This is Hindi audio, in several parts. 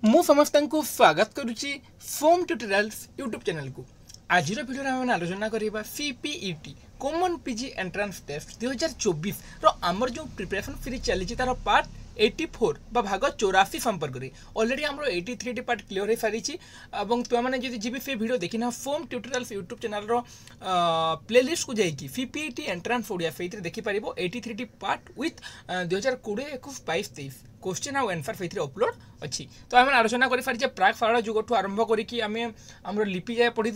मु समस्त को स्वागत करुच्ची फोम ट्यूटोरियल्स यूट्यूब चैनल को। आज भिडियो आम आलोचना करवा CPET common PG entrance test 2024 आमर जो प्रिपरेशन फ्री चली तार पार्ट 84 भाग 84 संपर्क में ऑलरेडी आम 83 पार्ट क्लियर हो सारी। तुम्हें जी जी से वीडियो देखना foam tutorials YouTube channel playlist को जाकि सीपीईटी एंट्रांस ओडिया से देखिपर 83 पार्ट विथ 2020 21 22 23 क्वेश्चन आउ आंसर से अपलोड अच्छी। तो आम आलोचना कर सारी प्राक फाड़ जुग आरंभ करम लिपि जाए पढ़ी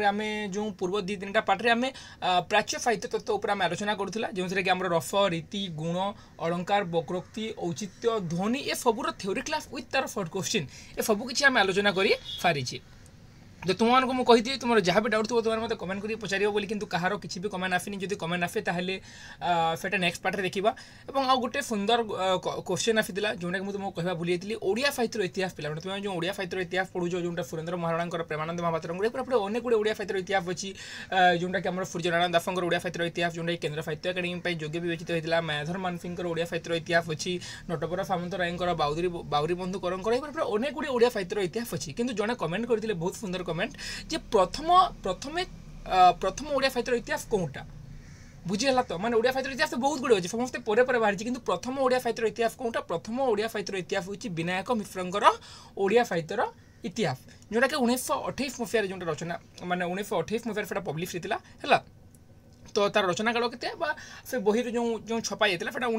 आम जो पूर्व दी तीन पार्टे आम प्राच्य साहित्य तत्व उपर आम आलोचना करूला जो कि आम रस रीति गुण अलंकार वक्रोक्ति औचित्य ध्वनि ए सबूर थ्योरी क्लास विथ तार शॉर्ट क्वेश्चन ए सब किसी आम आलोचना कर सारी। तो तुमको मुझे कही तुम जहाँ भी डाउट थो तुम मतलब कमेंट कर पचार बोली कि कहार किसी भी कमेंट आसनी जो कमेंट आसे से नेक्स्ट पार्ट देखा। और आउ गोटे सुंदर क्वेश्चन आसाला जोटा कि मुझे तुमको कहवा भूली जाती ओडिया साहित्य इतिहास पिला तुम जो ओडिया साहित्य इतिहास पढ़ुच जो सुरेंद्र महाराणा प्रेमानंद महापात्र पूरा अनेक गुड़े ओडिया साहित्य इतिहास अच्छी जोटा कि सूर्यनारायण दासंकर ओडिया साहित्य इतिहास जोटा कि केन्द्र साहित्य अकाडेमी योग्य विवेचित होता मायाधर मानसिंह ओडिया साहित्य इतिहास अच्छी नटवर सामंत राय बाउरी बंधु करंकर अनेक गुड़े ओडिया साहित्य इतिहास अच्छी। किंतु जड़े कमेंट करते बहुत सुंदर कमेंट जे प्रथम ओडिया साहित्य इतिहास कौटा बुझीगला। तो माने ओडिया साहित्य इतिहास बहुत गुड़े अच्छे समस्ते पर बाहरी किंतु प्रथम ओडिया साहित्य इतिहास कौटा प्रथम ओडिया साहित्य इतिहास हूँ विनायक मिश्रंकर ओडिया साहित्यर इतिहास जोटा कि 1928 मसीह जो रचना माने 1928 मसीह पब्लिश होता है। तो तार रचना काल के से बही जो छपा जाता है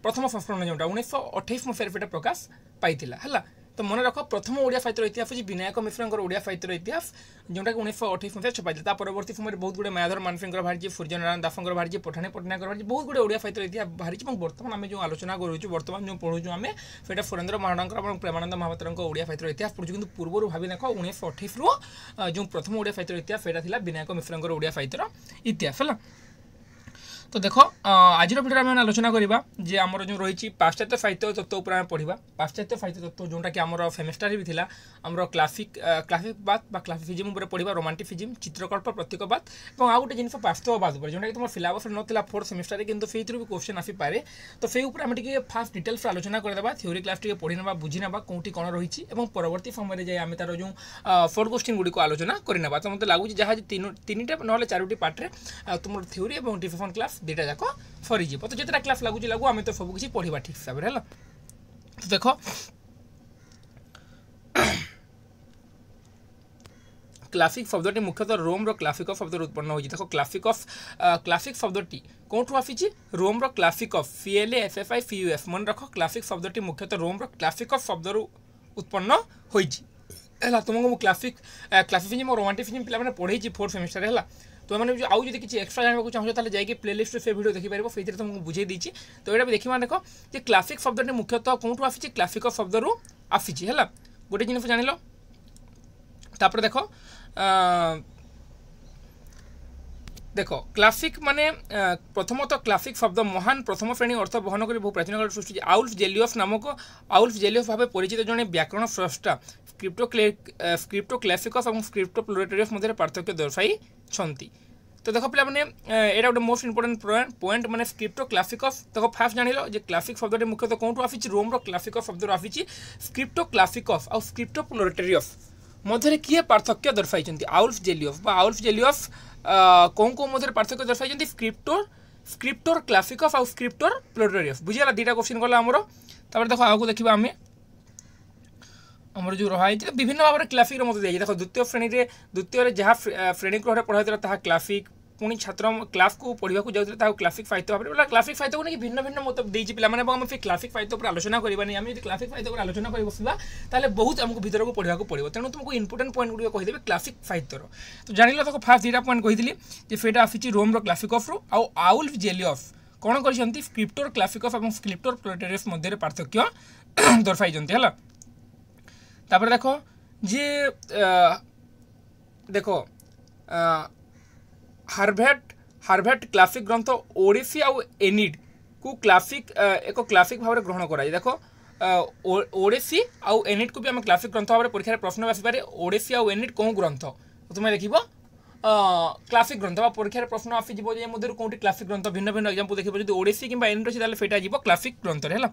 प्रथम संस्करण जोटा 1928 मसीह प्रकाश पाई है। तो मन रख प्रथम ओडिया साहित्य इतिहास हूँ विनायक मिश्रंकर ओडिया साहित्य इतिहास जोटा कि 1928 मसीह छपाई परवर्ती समय बहुत गुड़े मायाधर मानसिंह बाहरी सूर्यनारायण दासंकर बाहरी पठाणी पट्टनायक बाहरी बहुत गुड़े ओडिया साहित्य इतिहास बाहरी। बर्तमान आम जो आलोचना करूँ बर्तमान जो पढ़ुँ आम से सुरेंद्र महाराणा प्रेमानंद महापात्र ओडिया साहित्य इतिहास पढ़ुँ कि पूर्व भावी देख 1928 जो प्रथम ओडिया साहित्य इतिहास से विनायक मिश्रंकर ओडिया साहित्य इतिहास है। तो देख आज भिडियो आम आलोचना करवा जे आमर जो रही पाश्चात्य साहित्य तत्व उपर पढ़ा पाश्चात्य साहित्य तत्व जोटा कि आमर सेमेस्टर भी था आमर क्लासिक बात क्लासिफिज्म पढ़ा रोमांटिसिज्म चित्रकल्प प्रतीकवाद और आउ गोटे जिन वास्तववाद जोटा कि तुम सिलेबस ना फोर्थ सेमेस्टर किंतु से भी क्वेश्चन आसीपे। तो से फास्ट डिटेल्स आलोचना करदे थ्योरी क्लास टे पढ़ी ना बुझी ना कौटी कौन रही परवर्ती समय जाए आम तार जो शॉर्ट क्वेश्चन गुड़ी आलोचना करना। तो मतलब लगुच जहाँ तीन ना चारोटी पार्टे तुम थ्योरी और डिस्कशन क्लास दुटा जाक सरीज। तो जितना क्लास लगुच लगू आम तो सब किसी पढ़ा ठीक हिसाब से है। तो देख क्लासिक शब्दटी मुख्यतः रोम क्लासिक शब्द उत्पन्न होती। देखो क्लासिक शब्दटी कौटू आसी रोम क्लासिक CLASSICUS मन रख क्लासिक शब्दटी मुख्यतः रोम क्लासिक शब्द उत्पन्न होगा। तुमको क्लासिफिज्म और रोमांटिसिज्म पे पढ़े फोर्थ सेमेस्टर है। तो मैंने आउ जो किसी एक्सट्रा जानवा चाहो तो जाकि प्लेलिस्ट से वीडियो देखिपार से तुमको बुझे देती। तो यहाँ भी देखा देख कि क्लासिक शब्दटी मुख्यतः कौटू आसी क्लासिक शब्द आसी है गोटे जिन जान लो। तापर देख देखो क्लासिक माने प्रथमतः क्लासिक शब्द महान प्रथम श्रेणी अर्थ बहन कर बहु प्राचीन काल सृष्टि आउल्फ जेलियस नामक आउल्फ जेलियस भाव परिचित जड़े व्याकरण स्रष्टा स्क्रिप्टो क्लासिकस और स्क्रिप्टो प्लुरेटरियस मध्य पार्थक्य दर्शाई। तो देख पे मैंने यहाँ गोटे मोस्ट इंपोर्टेंट पॉइंट माने स्क्रिप्टो क्लासिकस देखो फास्ट जान लो जे क्लासिक शब्द मुख्यतः कौटू आसी रोम क्लासिक शब्द आसी स्क्रिप्टो क्लासिकस और स्क्रिप्टो प्लुरेटरियस मध्य किए पार्थक्य दर्शाई आउल्फ जेलियस आउल्फ जेलियस कौन मध्य पार्थक्य दर्शाई स्क्रिप्टोर क्लासिकस और स्क्रिप्टोर प्लुरेटरियस बुझीगला दुटा क्वेश्चन गला आमर। तापर देखो आगे देखा आम आमर जो रहा है विभिन्न भाव में क्लासिक मत दिया देख द्वितीय श्रेणी द्वितीय जहाँ श्रेणी गृह पढ़ा क्लासिक पुणी छात्र क्लास को पढ़ा जाता क्लासिक साहित्य भाव में क्लासिक साहित्य को नहीं भिन्न भिन्न मत देती पे क्लासिक साहित्य पर आलोचना करवानी आम जो क्लासिक साहित्य पर आलोचना कर बसवा ताले बहुत आमको भीतर को पढ़ा पड़ो तेणु तुमको इंपोर्टेंट पॉइंट गुड़ कहीदेवे क्लासिक साहित्यर। तो जान लो देखो फास्ट दुटा पॉइंट कही से आसी रोम क्लासिकस आउ आउल्फ जेलियस कौन कर स्क्रिप्टोर क्लासिकस और स्क्रिप्टोर प्लुरेटरियस मध्य पार्थक्य दर्शाई है। तापर देखो जे देखो हार्वर्ड क्लासिक ग्रंथ ओडिसी आउ एनिड को क्लासिक एक क्लासिक भाव में ग्रहण कराई। देखो ओडिसी आउ एनिड को भी आम क्लासिक ग्रंथ भाव में परीक्षा प्रश्न आसपे ओडिसी आउ एनिड कौन ग्रंथ तुम्हें देख क्लासिक ग्रंथ परीक्षार प्रश्न आसीज मध्य कौटी क्लासिक ग्रंथ भिन्न भिन्न एग्जाम देखिए जो ओडिसी कि एन रही फेटा जी क्लासिक ग्रंथ है।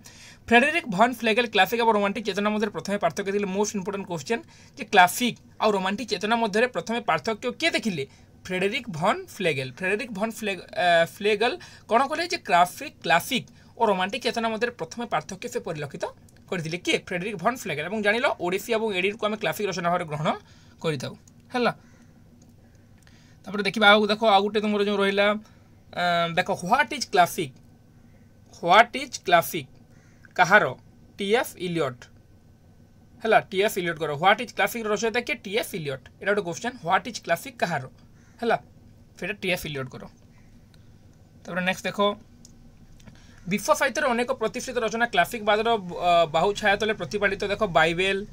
फ्रेडरिक भन फ्लेगेल क्लासिक और रोमांटिक चेतना मध्य प्रथम पार्थक्य थी मोस्ट इंपोर्टेंट क्वेश्चन जे क्लासिक और रोमांटिक चेतना मध्य प्रथम पार्थक्य किए देखिले फ्रेडरिक भन फ्लेगेल। फ्रेडरिक भन फ्लेगेल कौन कले क्लासिक और रोमांटिक चेतना मध्य प्रथम पार्थक्य से परिलक्षित करथिले किए फ्रेडरिक भन फ्लेगेल। और जानिल ओडिसी और एडिट को आम क्लासिक रचना भाव ग्रहण कर तापर देखा आउ देख आउ गोटे तुम जो रहा देख व्हाट इज क्लासिक कहार टीएफ इलियट है टीएफ इलियट कर व्हाट इज क्लासिक रचयिता किए टीएफ इलियट एटा गोटे क्वेश्चन व्हाट इज क्लासिक कहार है फिर टीएफ इलियट कर। तापर नेक्स्ट देख विश्व साहित्य अनेक प्रतिष्ठित रचना क्लासिक बादर बाहु छाया तले प्रतिपादित देख बाइबेल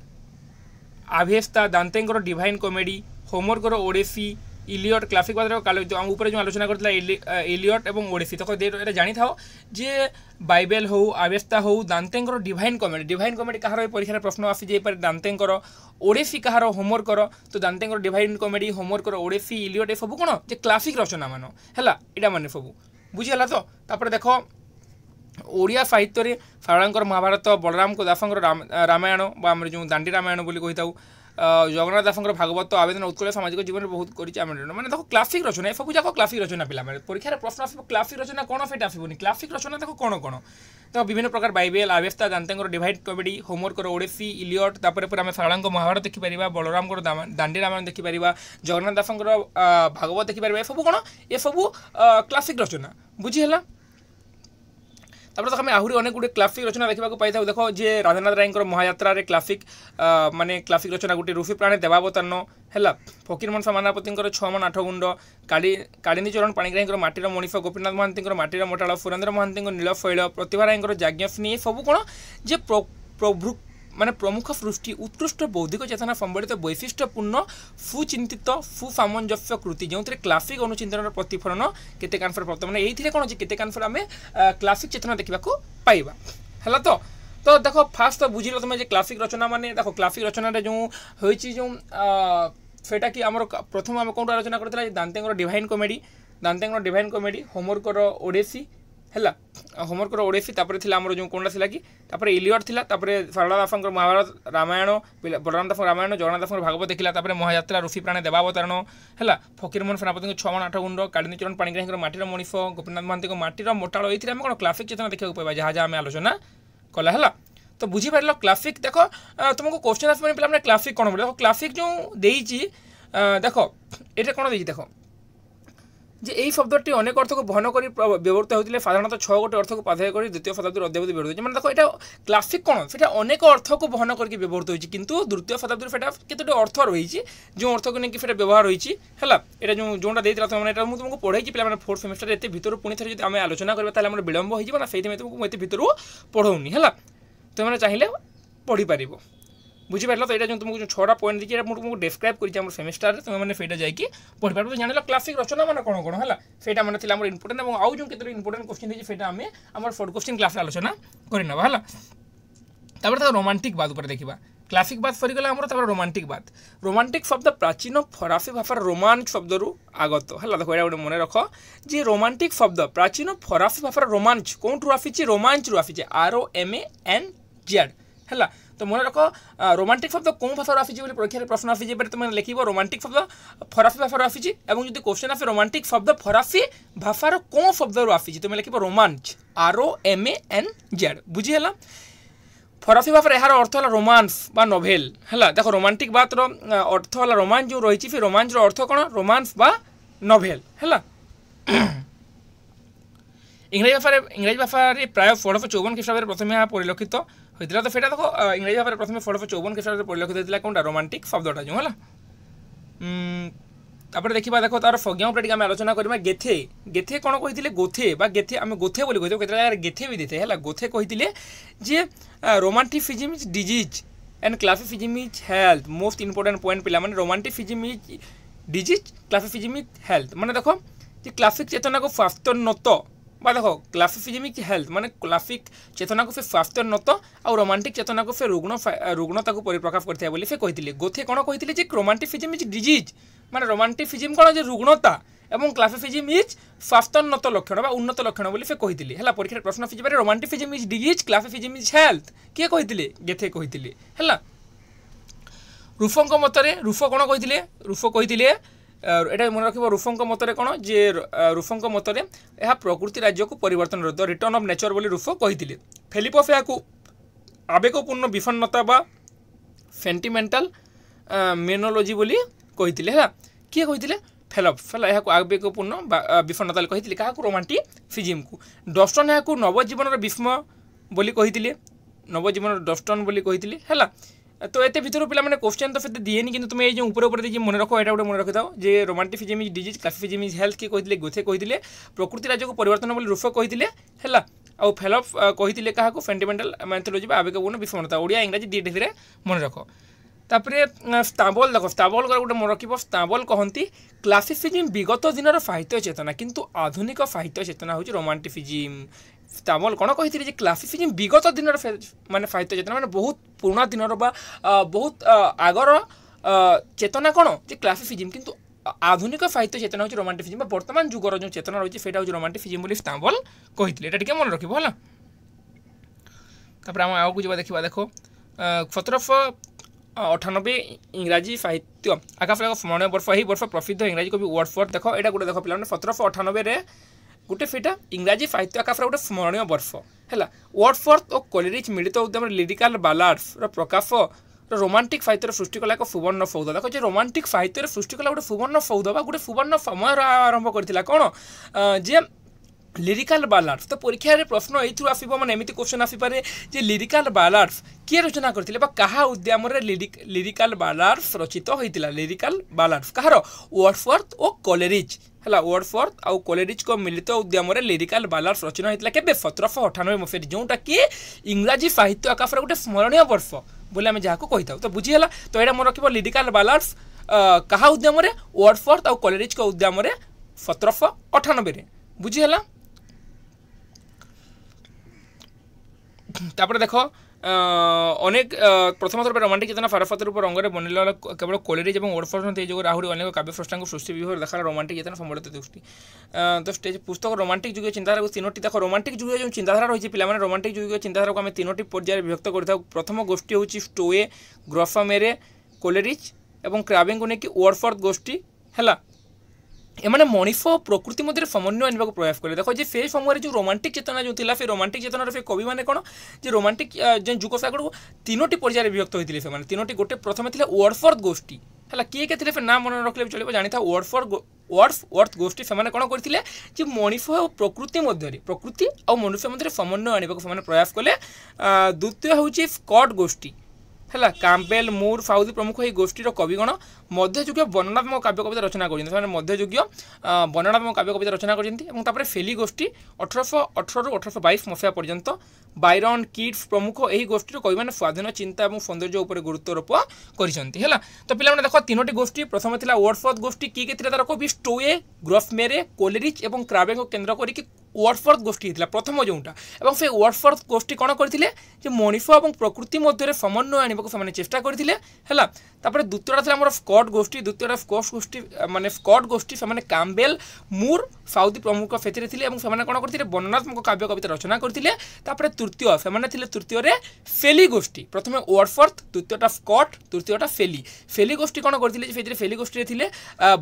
आभेस्ता दांतेंकर डिवाइन कॉमेडी होमवर्कर ओडेसी इलियट क्लासिक बादर ऊपर जो आलोचना करता इलियट और ओडिसी तो जानी था जे बाइबेल हो आवेस्ता हो दांतेंकर डिवाइन कॉमेडी कहार परीक्षा प्रश्न आसी जाए दांतेंकर ओडिसी कहार होमवर्कर तो दांतेंकर डिवाइन कॉमेडी होमवर्कर ओडिसी इलियट ये सब कौन जे क्लासिक रचना मान है यहाँ मैंने सब बुझीगला तो तापर देख ओडिया साहित्य सारଳାଙ୍କର महाभारत बलराम को दासंकर रामायण आम जो दांडी रामायण बोली कही था जगन्नाथ दासंकर भागवत आवेदन उत्कल सामाजिक जीवन में बहुत कर मैंने देखो क्लासिक रचना ये सब जाक क्लासिक रचना पिला परीक्षार प्रश्न आस क्लासिक रचना कौन से आसबनी क्लासिक रचना देखो कौन कौन तो विभिन्न प्रकार बाइबेल आवेस्ता दांतेंकर डिवाइन कॉमेडी होमवर्कर ओडिसी इलियट तापर आम सारଳାଙ୍କ महाभारत देखिपर बलराम दांडी रामायण देखिपर जगन्नाथ दासंकर भागवत देखिपर ये सब कौन ये सब क्लासिक रचना बुझीगला। तापर तो हमें आहरी अनेक गुटे क्लासिक रचना देखा पाई था देखो जे राधानाथ राय महायात्रा क्लासिक माने क्लासिक रचना गोटे रूफी प्राणी देवावतरण है फकीरमोहन सेनापति 6 मन 8 गुंड कालिंदी चरण पाणिग्राही माटीर मणिष गोपीनाथ महांती माटीर मोटाल सुरेन्द्र महांती नीलफैल प्रतिभा राय जाज्ञस्नी सब कौन जे माने प्रमुख सृष्टि उत्कृष्ट बौद्धिक चेतना संबलित वैशिष्ट्यपूर्ण सुचिंतित सुसामंजस्य कृति जो क्लासिक अनुचिंतन प्रतिफलन केते कांफर प्राप्त माने एइथिरे कोन जे केते कांफर आमे क्लासिक चेतना देखा पाइबा है तो देखो फास्ट तो बुझिल तुम जे क्लासिक रचना माने देखो क्लासिक रचना जो होइछि जो सेटा कि हमर प्रथम आम कोन रचना करथला दांतेंकर डिवाइन कॉमेडी होमवर्कर ओडिसी है होमवर्कर ओडिसी तापर थिला हमर जो कोनला थिला कि तापर इलियट थिला तापर सारଳା दासंकर महाभारत रामायण बलराम दासंकर रामायण जगन्नाथ दासंकर भागवत देखिला तापर महायात्रा ऋषि प्राणी देवावतरण है फकीरमोहन सेनापति 6 मन 8 गुंड कालिंदी चरण पाणिग्राही माटीर मणिष गोपीनाथ महांती माटीर मोटाल ये कौन क्लासिक चेतना देखा पाइबा जहाँ जहाँ आलोचना कला है तो बुझीपार क्लासिक देख तुमको क्वेश्चन आसपानी पे क्लासिक कौन बोले क्लासिक जो देख ये कौन देख देख जे यही शब्दटी अनेक अर्थ को बहन कर व्यवहृत होते साधारणतः 6 गोटे अर्थ को पाधाय कर द्वितीय शताब्दी अद्यावधि व्यवहृत होती देखो यहाँ क्लासिक कौन से अनेक अर्थ को बहन करके व्यवहृत होती किंतु द्वितीय शताब्दी केतोटी अर्थ रही जो अर्थ को लेकिन व्यवहार होती है यहाँ जोटा देता तुमको तुमको पढ़ाई पे 4th सेमेस्टर एत भितर पुणी थे आम आलोचना करें विलंब हो से तुमको एत भितर पढ़ाऊनी है तुमने चाहिए पढ़ी पार बुझीपार तो यहाँ जो तुमको 6टा पॉइंट देखिए तुमको डिस्क्राइब कर सेमेस्टर तुमने से जाकि पढ़ी पार तो जान क्लासिक रचना मान कौन कौन है से मैंने इंपोर्टेंट और आउ जो केतोटी इंपोर्टेंट क्वेश्चन है आम आम 4th क्वेश्चन क्लास आलोचना करना है तापर रोमांटिक बाद पर देखा क्लासिक बाद सरीगला आम रोमांटिक शब्द प्राचीन फरासी भाषार रोमांच शब्द रु आगत है देखो यहाँ गोटे मन रख जे रोमांटिक शब्द प्राचीन फरासी भाषार रोमांच कौटू आसी रोमांच रु आसी ROMANZ है तो मन रख रोमांटिक शब्द कौन भाषा आसी परीक्षा प्रश्न आसी तुम लिख रोमांटिक शब्द फरासी भाषा आसी जो क्वेश्चन आसे रोमांटिक शब्द फरासी भाषार कौन शब्द रु आसी तुम लिख रोमांच ROMANZ बुझीगला फरासी भाषा यार अर्थ है रोमांस बा नोभेल है देख रोमांटिक बात अर्थ है रोमांच जो रही से रोमांच अर्थ कौन रोमांस बा नोभेल है इंग्राजी भाषा प्राय 1654 ख्रीष्टाब्द प्रथम यहाँ परिलक्षित होता तो सेटा देखो इंग्राजी भाषा प्रथम 1654 ख्रीष्टाब्द परिलक्षित होता कौन रोमांटिक शब्दटा जो है तापर देखा देखो तार संज्ञा उपर आम आलोचना करवा गेथे गेथे कौन कही गोथे बा गेथे आम गोथे बोली कही केते गेथे भी देते है गोथे कही जे romanticism is disease and classicism is health most important point पिला माने romanticism is disease classicism is health माने देखो जे क्लासिक चेतना को स्वास्थ्योन्नत बा देखो क्लासिसिज्म इज हेल्थ माने क्लासिक चेतना को से स्वास्थ्योन्नत और रोमांटिक चेतना को से रुग्णता को परिप्रकाश करता है बोली से कही गोथे कौन कही जे रोमांटिसिज्म इज डिजीज माने रोमांटिसिज्म कौन जे रुग्णता एवं क्लासिसिज्म इज स्वास्थ्योन्नत लक्षण बा उन्नत लक्षण बोली से कहिथिले हला परीक्षा प्रश्न फिज बारे romanticism is disease classicism is health के कहिथिले गेथे कहिथिले हला रूफों मतरे रूफो कौन कहिथिले रूफो कहिथिले एटा मन रखिबो रूफों मतरे कौन जे रूफों मतरे यह प्रकृति राज्य को परिवर्तन द रिटर्न ऑफ नेचर बोली रूफो कहिथिले फेलिपोस याकू आवेगपूर्ण विषन्नता बा सेंटिमेंटल मेनोलॉजी बोली कहिथिले हला किए कहिथिले फेलप्स हला यह आवेगपूर्ण विषन्नता कहिथिले काहाकू रोमांटिसिज्म को डस्टन याकू नवजीवन विस्मय बोली कहिथिले नवजीवन डस्टन बोली कहिथिले हला तो एते भितर पिला माने क्वेश्चन तो फेते दिएनी किंतु तुम ए जो ऊपर ऊपर मन रखो एटा गोटे मन रखि थाओ जे romanticism is disease classicism is health के कहिथिले गोथे कहिथिले प्रकृति राज्य को परिवर्तन बोली रूफो कहिथिले हला आउ फेलप कहिथिले काहाकू सेंटिमेंटल मेंथोलॉजी बा आवेगपूर्ण विषमता ओडिया इंग्रजी दी ढेरे मन रखो तापरे स्टाबल देखो स्टाबल गोटे मन रखिबो स्टाबल कहंती क्लासिसिज्म विगत दिनर साहित्य चेतना किंतु आधुनिक साहित्य चेतना होची रोमांटिसिज्म स्टाबल कौन कही जे क्लासिसिज्म विगत दिन माने साहित्य चेतना माने बहुत पुराना दिन बहुत आगर चेतना कौन जे क्लासिसिज्म किंतु आधुनिक साहित्य चेतना होची रोमांटिसिज्म वर्तमान जुगर जो चेतना रही है होची रोमांटिसिज्म बोली स्टाबल कही एटा टिके मन रखिबो हला तापर हम आगु जबा देखिबा देखो 1798 इंग्राजी साहित्य आकाश स्मरणीय वर्ष यही वर्ष प्रसिद्ध इंग्राजी कवि वर्ड्सवर्थ देखो एटा गोटे देखो पिला 1798 रे गोटे सेटा इंग्राजी साहित्य आकाशर गोटे स्मरणीय वर्ष है वर्ड्सवर्थ और कोलेरिज मिलित उद्यम लिरिकल बालाड्स प्रकाश रोमांटिक साहित्य सृष्टि कला एक सुवर्ण सौध देखो जे रोमांटिक साहित्य सृष्टि कला गोटे सुवर्ण सौध बा गोटे सुवर्ण समय आरंभ करथिला कौन जे लिरिकल बालाड्स तो परीक्षा रे प्रश्न एथु आसीबो माने एमिति क्वेश्चन आसी पारे जे लिरिकल बालाड्स किए रचना करथिले बा कहा उद्यम रे लिरिकल बालाड्स रचित होइतिला लिरिकल बालाड्स कहार वर्ड्सवर्थ और कोलेरिज हला वर्ड्सवर्थ आउ कोलेरिज को मिलित उद्यम रे लिरिकल बालाड्स रचना होइतिला केबे 1798 मसिया जोंटा कि इंग्रजी साहित्य आकाशर गोटे स्मरणीय वर्ष बोले आमे जाको कहिताउ तो बुझी हला तो एडा मन रखिबो लिरिकल बालाड्स कहा उद्यम रे वर्ड्सवर्थ आउ कोलेरिज को उद्यम रे 1798 रे बुझी हला तापर देखो अनेक प्रथम थर रोमांटिक चेतना फारफत रूप रंगे बनला केवल कोलेरिज और वर्ड्सवर्थ जो आहरी अनेक काव्य स्रष्टा सृष्टि विभर देखा रोमांटिक चेतना सम्बलित दृष्टि तो स्टेज पुस्तक रोमांटिक जुग चिंताधारा को 3टी देखो रोमांटिक जुग जो चिंताधारा रही है पे रोमांटिक जुग चिंताधारा को आम 3टी पर्याय विभक्त करता प्रथम गोष्ठी हूँ स्टोए ग्रफमेरे कोलेरिज और क्राबिंग को लेकिन वर्ड्सवर्थ गोष्ठी है एमाने मनीष प्रकृति मध्य समन्वय आने को प्रयास करें देखो जे समय जो रोमांटिक चेतना जो थिला रोमांटिक चेतनार से कवि मैंने कौन जे रोमांटिक जो जुग सागर 3टी पर्याय विभक्त होते हैं 3टी गोटे प्रथम थे वर्ड्सवर्थ गोष्ठी है किए के नाम मन रखले चलो जानी था वर्ड्सवर्थ गोष्ठी से कौन करते मनीष और प्रकृति मध्य प्रकृति और मनुष्य मध्य समन्वय आने को प्रयास कले द्वितीय हूँ स्कॉट गोष्ठी है कैम्पबेल मूर साउदी प्रमुख ये गोष्ठीर कविगण मध्ययुगीय वर्णनात्मक काव्य कविता रचना कर मध्ययुगीय वर्णनात्मक काव्य कविता रचना कर फेली गोष्ठी 1818 रु 1822 मसीहा पर्यंत बायरन किड्स प्रमुख यही गोष्ठीर कवि मैंने स्वाधीन चिंता और सौंदर्य उपर गुरुत्वारोप कर तो पे देख 3टी गोष्ठी प्रथम थी वर्ड्सवर्थ गोष्ठी किए तार कवि स्टोए ग्रफमेरे कोलेरिज और क्राबे को केन्द्र करके वर्ड्सवर्थ गोष्ठी होता प्रथम जोटा और से वर्ड्सवर्थ गोष्ठी कौन करते मनीष और प्रकृति मध्य समन्वय आने को चेष्टा करते है द्वितीयटा था स्कॉट गोष्ठी द्वितीयटा स्कॉट गोष्ठी माने स्कॉट गोष्ठी से कैम्पबेल मूर साउदी प्रमुख से कौन करते वर्णनात्मक काव्य कविता रचना करते तृतीय से तृतीय फेली गोष्ठी प्रथम वर्ड्सवर्थ द्वितीयटा स्कॉट तृतीयटा फेली गोष्ठी कौन करते फेली गोष्ठी थे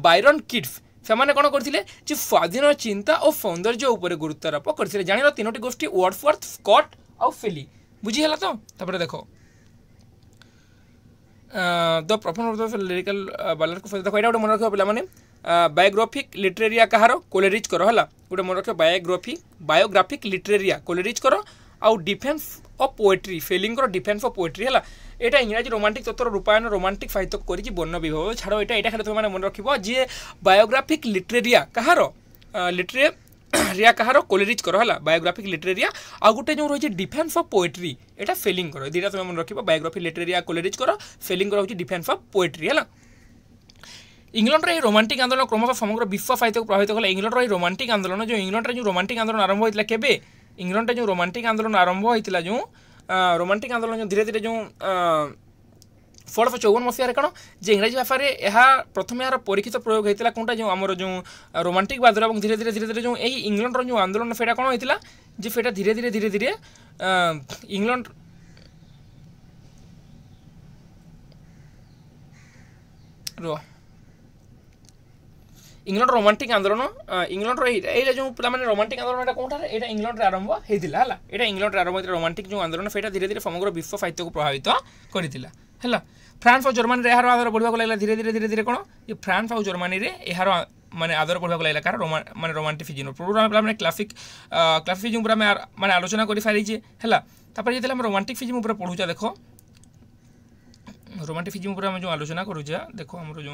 बायरन किड्स से कौन करते स्वाधीन चिंता और सौंदर्य उपर गुरुत्वारोप करते जान 3टी गोष्ठी वर्ड्सवर्थ स्कॉट और फेली बुझीगला तो देखो द प्रथम लिरिकल बालाड को देखो यहाँ गोटे मन रख पे बायोग्राफिक लिटरेरिया कहार कोलेरिज कर है गोटे मन रख बायोग्राफिक लिटरेरिया कोलेरिज कर आउ डिफेन्स ऑफ पोएट्री फेलिंग डिफेन्स ऑफ पोएट्री है यहाँ इंग्राजी रोमांटिक तत्वर रूपायन रोमांटिक साहित्य कर वर्ण विभाग छाड़ यहाँ खाली तुम मन रख जी बायोग्राफिक लिटरेरिया कहार लिटरेरिया कहार कोलेरिज कर है बायोग्राफिक लिटरेरिया आ गोटे जो रही है डिफेन्स ऑफ पोएट्री यहाँ फेलिंग कर दुटा तुम मन रख बायोग्राफिक लिटरेरिया कोलेरिज कर फेलिंग कर डिफेन्स ऑफ पोएट्री है इंग्लैंड रे रोमांटिक आंदोलन क्रमशः समग्र विश्व साहित्य को प्रभावित कला इंग्लैंड रे रोमांटिक आंदोलन जो इंग्लैंड रे जो रोमांटिक आंदोलन आरंभ होता केबे इंग्लैंड रे जो रोमांटिक आंदोलन आरंभ होता जो रोमांटिक आंदोलन जो धीरे धीरे जो 1654 मसीह कौन जे इंग्राजी भाषा में यह प्रथम यार परीक्षित प्रयोग होता कौनटा जो आमर जो रोमांटिक वादर और धीरे धीरे धीरे धीरे जो यही इंग्लैंड जो आंदोलन फेटा कौन होता जे फेटा धीरे धीरे धीरे धीरे इंग्लैंड इंग्लैंड रोमांटिक आंदोलन इंग्लैंड ये जो पे रोमांटिक आंदोलन कौन ये इंग्लैंड आरंभ होता है इंग्लैंड आरंभ होता रोमांटिक जो आंदोलन फेटा धीरे धीरे समग्र विश्व साहित्य को प्रभावित करता फ्रांस और जर्मनी रे यार आदर बढ़ा लगे धीरे धीरे धीरे धीरे कौन ये फ्रांस और जर्मनी रे यार माने आदर बढ़ा लगे कार माने रोमांटिसिज्म पूर्व क्लासिक क्लासिसिज्म पूरा माने आलोचना कर सारी है जो रोमांटिसिज्म पूरा पढ़ुचा देख रोमांटिसिज्म पूरा जो आलोचना करुचा देख आम जो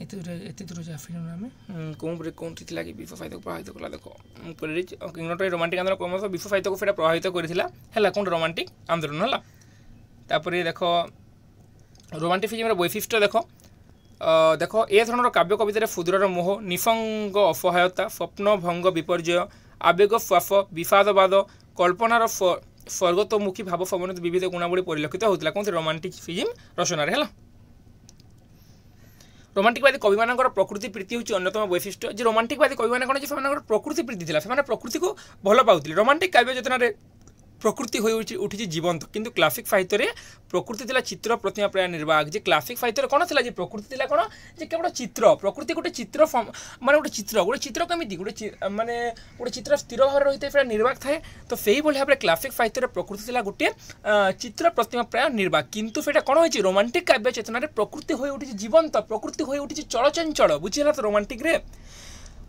एत दूर जाफिन कौन कौन थी कि विश्व साहित्य को प्रभावित कला देख इंग्लैंड रोमांटिक आंदोलन क्रमश विश्व साहित्य को फेटा प्रभावित करता कौन रोमांटिक आंदोलन है तापर देख रोमांटिसिज्म वैशिष्ट्य देख देख ए धरण काव्य कवितार क्षुद्र मोह निसंग असहायता स्वप्न भंग विपर्यय आवेग श्वास विषादवाद कल्पनार स्वर्गतोमुखी भाव समन्वित विविध गुणावली परिलक्षित होता कौन रोमांटिसिज्म रचनार है रोमांटिकवादी कवि मान प्रकृति प्रीति हूँ अन्यतम वैशिष्ट्य जे रोमांटिकवादी कवि मान कौन से प्रकृति प्रीति थी से प्रकृति को भल पाते रोमांटिक काव्य चेतन प्रकृति हो उठी जीवंत किंतु क्लासिक साहित्य में प्रकृति थी चित्र प्रतिमा प्राय निर्वाह जे क्लासिक साहित्य कौन थी प्रकृति थी कौन जे केवल चित्र प्रकृति गोटे चित्र माने गोटे चित्र कमी गोटे माने गोटे चित्र स्थिर भाव रही है निर्वाह थाए तो से भाव में क्लासिक साहित्य प्रकृति थी गोटे चित्र प्रतिमा प्राय निर्वाह किंतु से कौन हो रोमांटिक काव्य चेतना प्रकृति हो उठी जीवंत प्रकृति हो उठी चलचंचल बुझीगला तो रोमांटिक रे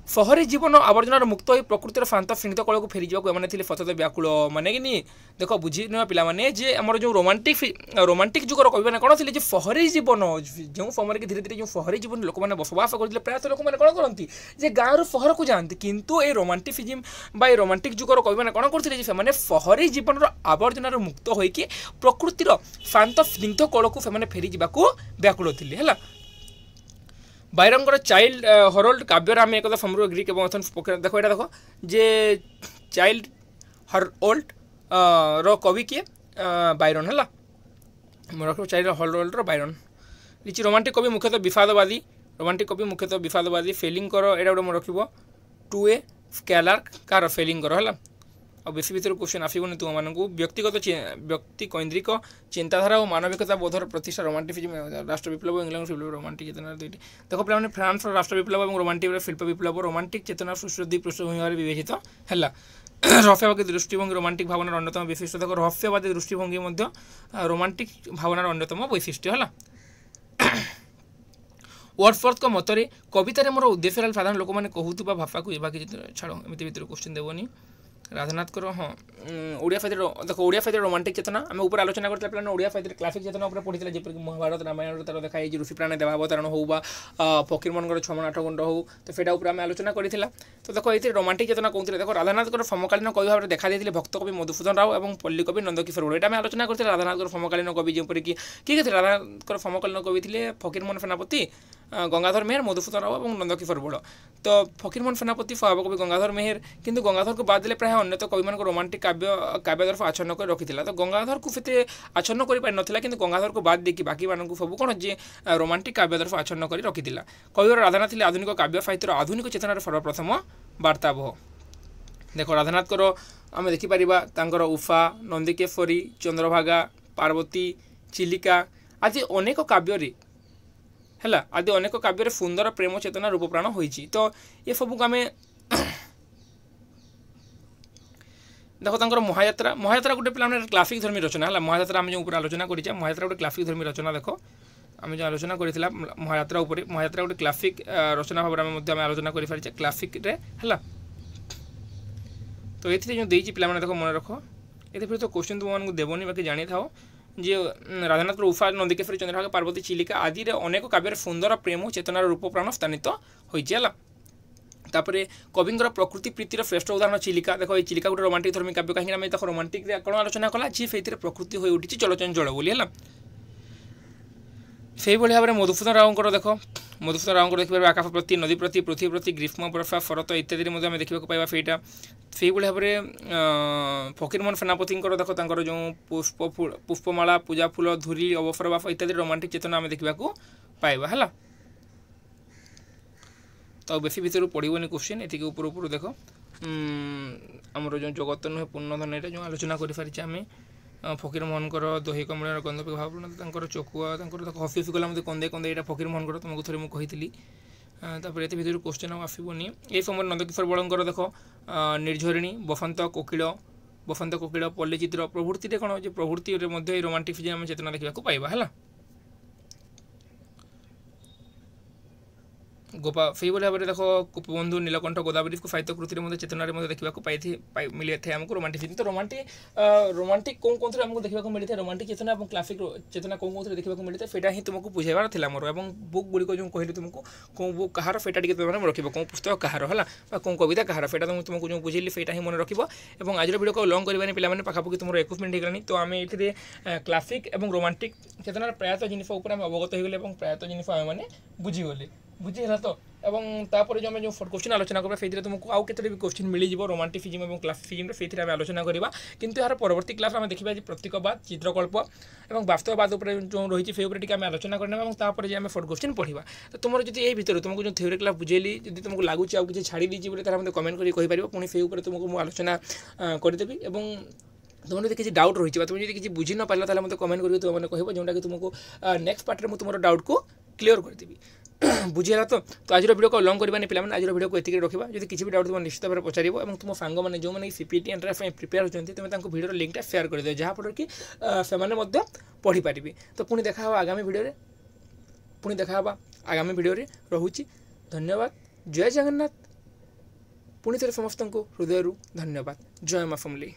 शहरी जीवन आवर्जनार मुक्त हो प्रकृतिर शांत सीमित कल को फेरी जाने सतत व्याकुल माने कि देख बुझी पाने जे आम जो रोमांटिक जुगर कवि मैंने कौन थे शहरी जीवन जो समय कि धीरे धीरे जो शहरी जीवन लोक मैंने बसवास करते प्रायतः लोक मैंने कौन करती गाँव सहर को जाती किंतु ये रोमांटिसिज्म बा रोमांटिक जुगर कवि मैंने कौन करते शहरी जीवन आवर्जनार मुक्त होकर प्रकृतिर शांत स्निग्ध कल को फेरी जावाक व्याकुल थे है बायरंगर चाइल्ड हरोल्ड काव्यर आम एक समृद्ध ग्रीक और देख ये देख जे चाइल्ड हरोल्ड रो कवि किए बायरन है रख चाइल्ड हरोल्ड रो बायरन लिखी रोमांटिक कवि मुख्यतः विषादवादी रोमांटिक कवि मुख्यतः विषादवादी फेलिंग कर एटा गोटे रख टू ए स्केलार कार फेलिंग कर है और बेसी भर क्वेश्चन आसबनी तुम मानू व्यक्तिगत व्यक्ति कैन्द्रिक चिंताधारा और मानविकता बोधर प्रतिष्ठा रोमांटिसिज्म राष्ट्र विप्लव इंग्लैंड विप्लव रोमांटिक चेतना दुईटी देख पे फ्रांस राष्ट्र विप्लव और रोमांटिक शिल्प विप्लव रोमांटिक चेतना सुश्रुति पृष्ठभूमि भाव विवेचित है रहस्यवादी दृष्टिभंगी रोमांटिक भावनार अन्यतम वैशिष्ट्य देख रहस्यवादी दृष्टिभंगी रोमांटिक भावनार अन्यतम वैशिष्ट्य है वर्डसवर्थ मतरे कवितार मोर उद्देश्य साधारण लोक मैंने कहूबा भाषा को बाकी छाड़ एमती भर क्वेश्चन देवनी राधानाथ कर हाँ ओडिया साहित्य देख ओडिया साहित्य रोमांटिक चेतना आम ऊपर आलोचना करते पे ओडिया साहित्य क्लासिक चेतना पढ़ी जैसे महाभारत रामायण तार देखाई ऋषि प्राण देवावतरण हो फकीर मन छमन आठ गंड हो तो सेटा आम आलोचना करथिला तो देख ये रोमांटिक चेतना कौन देख राधानाथ समकालीन कवि भाव देखा देते भक्त कवि मधुसूदन राव और पल्ली कवि नंदकिशोर बड़ यहाँ आलोचना करते राधानाथ समकालीन कवि जपरी किए थे राधानाथ समकालीन कवि थे फकीरमोहन सेनापति गंगाधर मेहर मधुसूदन राव और नंदकिशोर बड़ तो फकीरमोहन सेनापति स्वभाव कवि गंगाधर मेहर किंतु गंगाधर को बाद प्राय अन्य तो कवि मान रोमांटिक काव्यदर्फ आच्छन्न कर रखी तो गंगाधर को से आच्छन्न कर पारि ना कि गंगाधर को बाद देखिए बाकी मानक सब कौन जे रोमांटिक काव्यदर्फ आच्छन्न कर रखी कविवर राधानाथ थे आधुनिक काव्य साहित्य आधुनिक चेतनार सर्वप्रथम वार्तावह देख राधानाथ आम देखिपर उषा नंदिकेश्वरी चंद्रभागा पार्वती चिलिका आदि अनेक काव्य है आदि अनेक काव्य सुंदर प्रेम चेतना रूपप्राण होती तो ये सब को आम देख महायात्रा महायात्रा गोटे पे क्लासिक धर्मी रचना है महायात्रा आम जो आलोचना कर महायात्रा गोटे क्लासिक धर्मी रचना देख आम जो आलोचना करथिला महायात्रा उपर महायात्रा गोटे क्लासिक रचना भाव में आलोचना कर सारी क्लासिक रे है तो ये जो देती पे देख मन रख ये तो क्वेश्चन तुम देवनी बाकी जानी था जे राधानाथ उषा नंदिकेश्वरी चंद्रभागा पार्वती चिलिका आदि अनेक काव्य सुंदर प्रेम चेतनार रूपप्राण स्थानित होती है तापरे कविंर प्रकृति प्रीतिर श्रेष्ठ उदाहरण चिलिका देख ये चिलिका गोटे रोमांटिक धर्मी काव्य कहीं आम देख रोमांटिक कौन आलोचना कला जी से प्रकृति हो उठी चलचंचल बोली है ସେଇଭଳି ଭାବରେ ମଧୁସୂଦନ ରାଓଙ୍କର ଦେଖ ମଧୁସୂଦନ ରାଓଙ୍କର ଦେଖିପାରିବା ଆକାଶ ପ୍ରତି ନଦୀ ପ୍ରତି ପୃଥିବୀ ପ୍ରତି ଗ୍ରୀଷ୍ମ ବର୍ଷା ଶରତ ଇତ୍ୟାଦିରେ ମଧ୍ୟ ଆମେ ଦେଖିବାକୁ ପାଇବା ସେଇଟା। ସେଇଭଳି ଭାବରେ ଫକୀରମୋହନ ସେନାପତିଙ୍କର ଦେଖ ତାଙ୍କର ଯେଉଁ ପୁଷ୍ପମାଳା ପୂଜା ଫୁଲ ଧୂଳି ଅବସର ବାସ ଇତ୍ୟାଦି ରୋମାଣ୍ଟିକ ଚେତନା ଆମେ ଦେଖିବାକୁ ପାଇବା ହେଲା। ତ ବେଶୀ ଭିତରୁ ପଡ଼ିବନି କ୍ୱେଶ୍ଚିନ୍ ଏତିକି ଉପରୁ ଉପରୁ ଦେଖ ଆମର ଯେଉଁ ଜଗତ ନୁହେଁ ପୂର୍ଣ୍ଣଧନ ଏଇଟା ଯେଉଁ ଆଲୋଚନା କରିସାରିଛେ ଆମେ ଫକୀରମୋହନଙ୍କର ଦୈହିକ ମିଳନ ଗନ୍ଧପିକ ଭାବନା ତାଙ୍କର ଚକୁଆ ତାଙ୍କର ହସି ହସି ଗଲା ମୋତେ କନ୍ଦେ କନ୍ଦେ ଏଇଟା ଫକୀରମୋହନଙ୍କର ତୁମକୁ ଥରେ ମୁଁ କହିଥିଲି। ତାପରେ ଏତେ ଭିତରୁ କ୍ୱେଶ୍ଚିନ୍ ଆଉ ଆସିବନି। ଏହି ସମୟରେ ନନ୍ଦକିଶୋର ବଳଙ୍କର ଦେଖ ନିର୍ଝରିଣୀ ବସନ୍ତ କୋକିଳ ପଲ୍ଲୀଚିତ୍ର ପ୍ରଭୃତିରେ କ'ଣ ହେଉଛି ପ୍ରଭୃତିରେ ମଧ୍ୟ এই ରୋମାଣ୍ଟିକ ଫିଲ୍ମ ଆମେ ଚେତନା ଦେଖିବାକୁ ପାଇବା ହେଲା। ସେଇଭଳି ଭାବରେ ଦେଖ ଗୋପବନ୍ଧୁ ନୀଳକଣ୍ଠ ଗୋଦାବରୀକୁ ସାହିତ୍ୟ କୃତିରେ ମଧ୍ୟ ଚେତନାରେ ମଧ୍ୟ ଦେଖିବାକୁ ମିଳିଥାଏ ଆମକୁ ରୋମାଣ୍ଟିକ ଫିଲ୍ମ। ତ ରୋମାଣ୍ଟିକ କେଉଁଥିରେ ଆମକୁ ଦେଖିବାକୁ ମିଳିଥାଏ ରୋମାଣ୍ଟିକ ଚେତନା ଏବଂ କ୍ଲାସିକ ଚେତନା କେଉଁଥିରେ ଦେଖିବାକୁ ମିଳିଥାଏ ସେଇଟା ହିଁ ତୁମକୁ ବୁଝାଇବାର ଥିଲା ମୋର। ଏବଂ ବୁକ୍ ଗୁଡ଼ିକ ଯେଉଁ କହିଲି ତୁମକୁ କେଉଁ ବୁକ୍ କାହାର ସେଇଟା ଟିକେ ତୁମେ ମନେ ରଖିବ କେଉଁ ପୁସ୍ତକ କାହାର ହେଲା ବା କେଉଁ କବିତା କାହାର ସେଇଟା ମୁଁ ତୁମକୁ ଯେଉଁ ବୁଝେଇଲି ସେଇଟା ହିଁ ମନେ ରଖିବ। ଏବଂ ଆଜିର ଭିଡ଼ିଓକୁ ଲଙ୍ଗ୍ କରିବାନି ପିଲାମାନେ ପାଖାପାଖି ତୁମର 21 ମିନିଟ୍ ହେଇଗଲାଣି। ତ ଆମେ ଏଥିରେ କ୍ଲାସିକ ଏବଂ ରୋମାଣ୍ଟିକ ଚେତନାର ପ୍ରାୟତଃ ଜିନିଷ ଉପରେ ଆମେ ଅବଗତ ହୋଇଗଲେ ଏବଂ ପ୍ରାୟତଃ ଜିନିଷ ଆମେମାନେ ବୁଝିଗଲେ ବୁଝିହେଲା ତ। ଏବଂ ତାପରେ ଯେଉଁ ଆମେ ଯେଉଁ କ୍ୱେଶ୍ଚିନ୍ ଆଲୋଚନା କରିବା ସେଇଥିରେ ତୁମକୁ ଆଉ କେତେଟା ବି କ୍ୱେଶ୍ଚିନ୍ ମିଳିଯିବ ରୋମାଣ୍ଟିକ ଫିଲ୍ମ ଏବଂ କ୍ଲାସିକ ଫିଲ୍ମରେ ସେଇଥିରେ ଆମେ ଆଲୋଚନା କରିବା। କିନ୍ତୁ ଏହାର ପରବର୍ତ୍ତୀ କ୍ଲାସ୍ ଆମେ ଦେଖିବା ଯେ ପ୍ରତୀକବାଦ ଚିତ୍ରକଳ୍ପ ଏବଂ ବାସ୍ତବବାଦ ଉପରେ ଯେଉଁ ରହିଛି ସେଇ ଉପରେ ଟିକେ ଆମେ ଆଲୋଚନା କରିନେବା ଏବଂ ତାପରେ ଯେ ଆମେ କ୍ୱେଶ୍ଚିନ୍ ପଢ଼ିବା। ତ ତୁମର ଯଦି ଏହି ଭିତରେ ତୁମକୁ ଯେଉଁ ଥିଓରି କ୍ଲାସ୍ ବୁଝେଇଲି ଯଦି ତୁମକୁ ଲାଗୁଛି ଆଉ କିଛି ଛାଡ଼ି ଦେଇଛି ବୋଲି ତାହେଲେ ମୋତେ କମେଣ୍ଟ କରି କହିପାରିବ ପୁଣି ସେଇ ଉପରେ ତୁମକୁ ମୁଁ ଆଲୋଚନା କରିଦେବି। ଏବଂ ତୁମର ଯଦି କିଛି ଡାଉଟ୍ ରହିଛି ବା ତୁମେ ଯଦି କିଛି ବୁଝି ନ ପାରିଲା ତାହେଲେ ମୋତେ କମେଣ୍ଟ କରିକି ତୁମେ କହିବ ଯେଉଁଟାକି ତୁମକୁ ନେକ୍ସଟ ପାର୍ଟରେ ମୁଁ ତୁମର ଡାଉଟ୍କୁ କ୍ଲିୟର କରିଦେବି। ବୁଝିହେଲା ତ। ତ ଆଜିର ଭିଡ଼ିଓକୁ ଲଙ୍ଗ୍ କରିବାନି ପିଲାମାନେ ଆଜିର ଭିଡ଼ିଓକୁ ଏତିକି ରଖିବା। ଯଦି କିଛି ବି ଡାଉଟ୍ ତୁମ ନିଶ୍ଚିତ ଭାବରେ ପଚାରିବ ଏବଂ ତୁମ ସାଙ୍ଗମାନେ ଯେଉଁମାନେ ସିପିଟି ଏଣ୍ଟ୍ରାନ୍ସ ପାଇଁ ପ୍ରିପେୟାର ହେଉଛନ୍ତି ତୁମେ ତାଙ୍କୁ ଭିଡ଼ିଓର ଲିଙ୍କଟା ସେୟାର କରିଦେବ ଯାହାଫଳରେ କି ସେମାନେ ମଧ୍ୟ ପଢ଼ିପାରିବେ। ତ ପୁଣି ଦେଖା ହେବା ଆଗାମୀ ଭିଡ଼ିଓରେ ରହୁଛି। ଧନ୍ୟବାଦ। ଜୟ ଜଗନ୍ନାଥ। ପୁଣି ଥରେ ସମସ୍ତଙ୍କୁ ହୃଦୟରୁ ଧନ୍ୟବାଦ। ଜୟ ମା ସମଲେଇ।